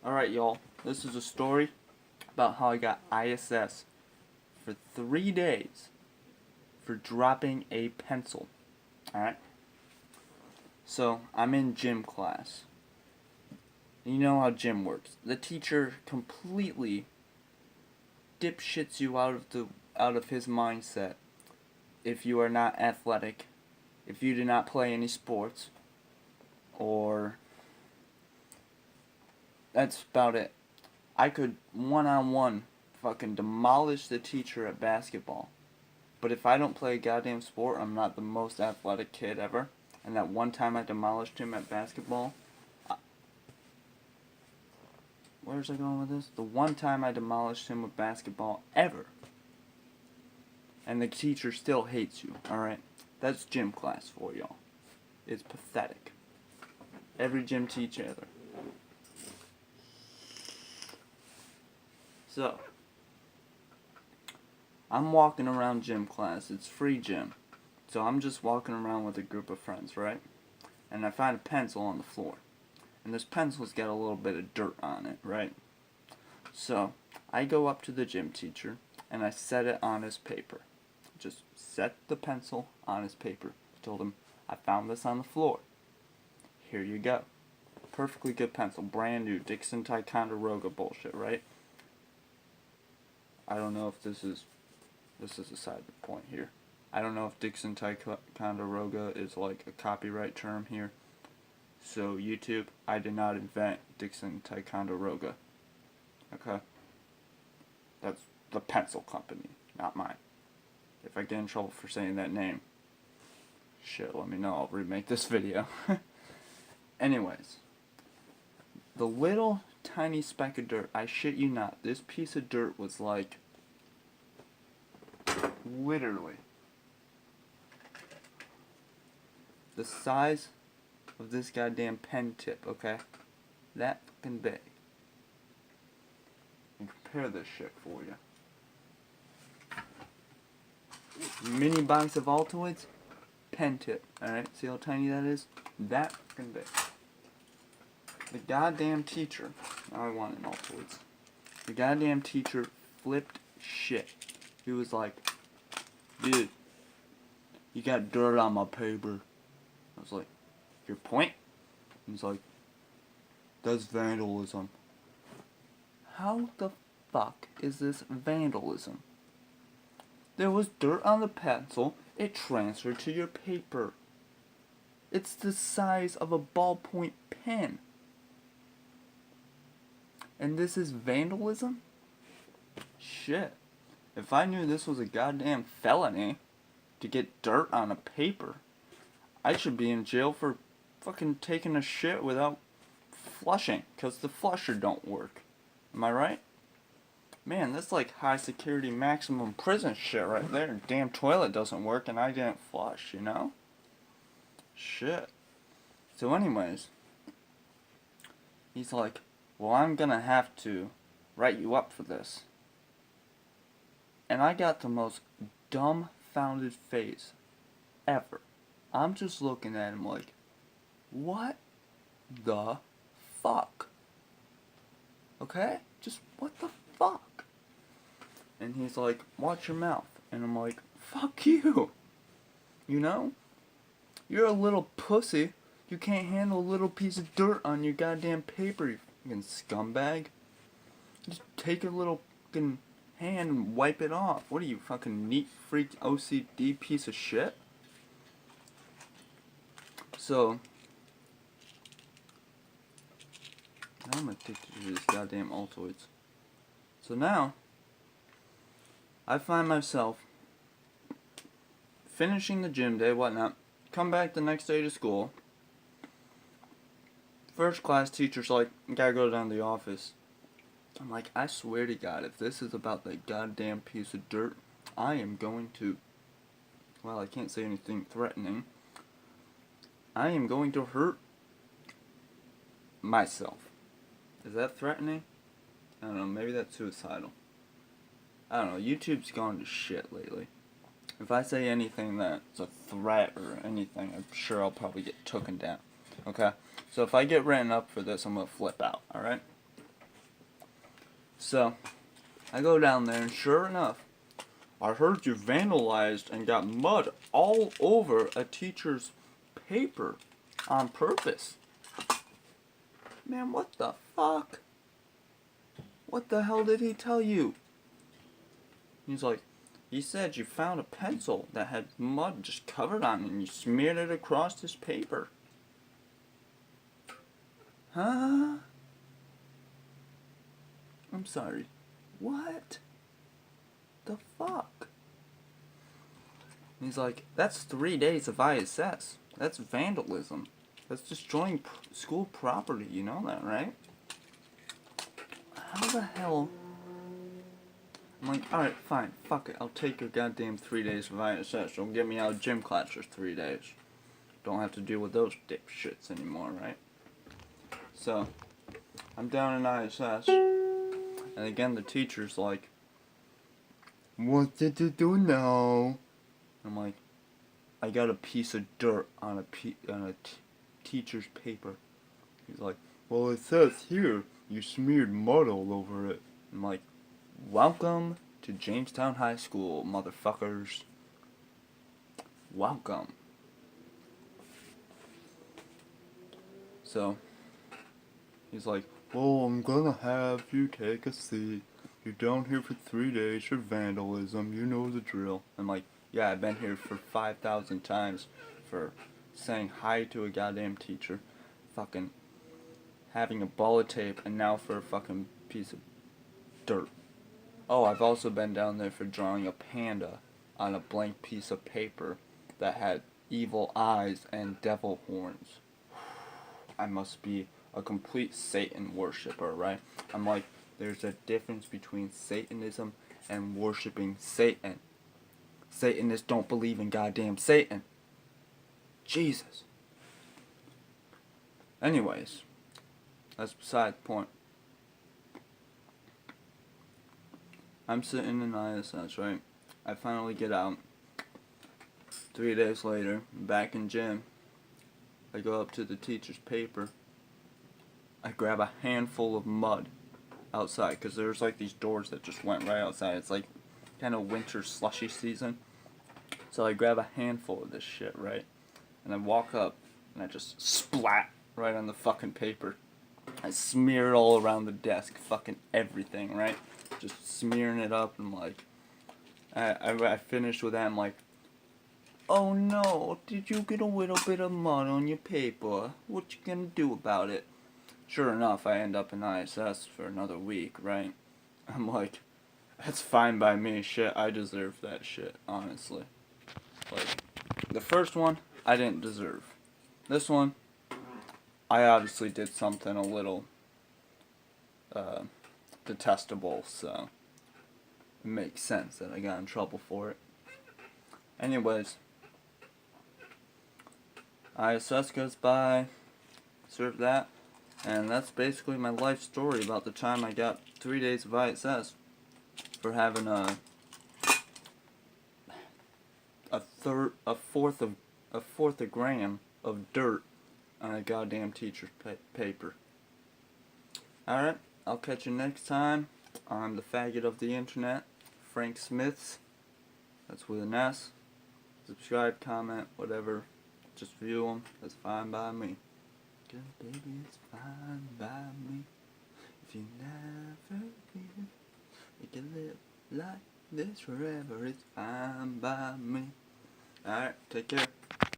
Alright, y'all. This is a story about how I got ISS for 3 days for dropping a pencil. Alright? So, I'm in gym class. You know how gym works. The teacher completely dipshits you out of his mindset if you are not athletic, if you do not play any sports, or that's about it. I could one-on-one fucking demolish the teacher at basketball. But if I don't play a goddamn sport, I'm not the most athletic kid ever. And that one time I demolished him at basketball. Where's I going with this? The one time I demolished him with basketball ever. And the teacher still hates you, alright? That's gym class for y'all. It's pathetic. Every gym teacher ever. So, I'm walking around gym class. It's free gym. So I'm just walking around with a group of friends, right? And I find a pencil on the floor. And this pencil's got a little bit of dirt on it, right? So, I go up to the gym teacher and I set it on his paper. Just set the pencil on his paper. I told him, I found this on the floor. Here you go. Perfectly good pencil. Brand new. Dixon Ticonderoga bullshit, right? I don't know if this is a side point here. I don't know if Dixon Ticonderoga is like a copyright term here. So YouTube, I did not invent Dixon Ticonderoga. Okay? That's the pencil company, not mine. If I get in trouble for saying that name, shit, let me know. I'll remake this video. Anyways, the little tiny speck of dirt, I shit you not, this piece of dirt was like, literally, the size of this goddamn pen tip, okay? That fucking big. And compare this shit for you. Mini box of Altoids, pen tip, alright? See how tiny that is? That fucking big. The goddamn teacher, now I want an Altoids. The goddamn teacher flipped shit. He was like, dude, you got dirt on my paper. I was like, your point? He's like, that's vandalism. How the fuck is this vandalism? There was dirt on the pencil, it transferred to your paper. It's the size of a ballpoint pen. And this is vandalism? Shit. If I knew this was a goddamn felony to get dirt on a paper, I should be in jail for fucking taking a shit without flushing, because the flusher don't work. Am I right? Man, that's like high security maximum prison shit right there. Damn toilet doesn't work and I didn't flush, you know? Shit. So anyways, he's like, well, I'm gonna have to write you up for this. And I got the most dumbfounded face ever. I'm just looking at him like, what the fuck? Okay? Just what the fuck? And he's like, watch your mouth. And I'm like, fuck you. You know? You're a little pussy. You can't handle a little piece of dirt on your goddamn paper, you fucking scumbag. Just take your little fucking hand and wipe it off. What are you, fucking neat freak OCD piece of shit? So, now I'm addicted to this goddamn Altoids. So now, I find myself finishing the gym day, whatnot, come back the next day to school. First class teacher's like, you gotta go down to the office. I'm like, I swear to God, if this is about that goddamn piece of dirt, I am going to, well, I can't say anything threatening. I am going to hurt myself. Is that threatening? I don't know, maybe that's suicidal. I don't know, YouTube's gone to shit lately. If I say anything that's a threat or anything, I'm sure I'll probably get taken down. Okay? So if I get written up for this, I'm gonna flip out, alright? So, I go down there, and sure enough, I heard you vandalized and got mud all over a teacher's paper on purpose. Man, what the fuck? What the hell did he tell you? He's like, he said you found a pencil that had mud just covered on it and you smeared it across this paper. Huh? I'm sorry. What? The fuck? He's like, that's 3 days of ISS. That's vandalism. That's destroying school property. You know that, right? How the hell? I'm like, alright, fine. Fuck it. I'll take your goddamn 3 days of ISS. You'll get me out of gym class for 3 days. Don't have to deal with those dipshits anymore, right? So, I'm down in ISS. And again, the teacher's like, what did you do now? I'm like, I got a piece of dirt on a teacher's paper. He's like, well, it says here you smeared mud all over it. I'm like, welcome to Jamestown High School, motherfuckers. Welcome. So, he's like, well, I'm gonna have you take a seat. You're down here for 3 days for vandalism. You know the drill. I'm like, yeah, I've been here for 5,000 times for saying hi to a goddamn teacher, fucking having a ball of tape, and now for a fucking piece of dirt. Oh, I've also been down there for drawing a panda on a blank piece of paper that had evil eyes and devil horns. I must be a complete Satan worshipper, right? I'm like, there's a difference between Satanism and worshiping Satan. Satanists don't believe in goddamn Satan. Jesus. Anyways, that's beside the point. I'm sitting in ISS, right? I finally get out. 3 days later, back in gym. I go up to the teacher's paper. I grab a handful of mud outside, because there's like these doors that just went right outside. It's like kind of winter slushy season. So I grab a handful of this shit, right? And I walk up and I just splat right on the fucking paper. I smear it all around the desk, fucking everything, right? Just smearing it up, and like, I finished with that. I'm like, oh no, did you get a little bit of mud on your paper? What you gonna do about it? Sure enough, I end up in ISS for another week, right? I'm like, that's fine by me. Shit, I deserve that shit, honestly. Like, the first one, I didn't deserve. This one, I obviously did something a little detestable, so it makes sense that I got in trouble for it. Anyways, ISS goes by, serve that, and that's basically my life story about the time I got 3 days of ISS for having a fourth of a gram of dirt on a goddamn teacher's paper. Alright, I'll catch you next time. I'm the faggot of the internet, Frank Smiths. That's with an S. Subscribe, comment, whatever. Just view them. That's fine by me. Good baby, it's fine by me. If you never leave, we can live like this forever. It's fine by me. Alright, take care.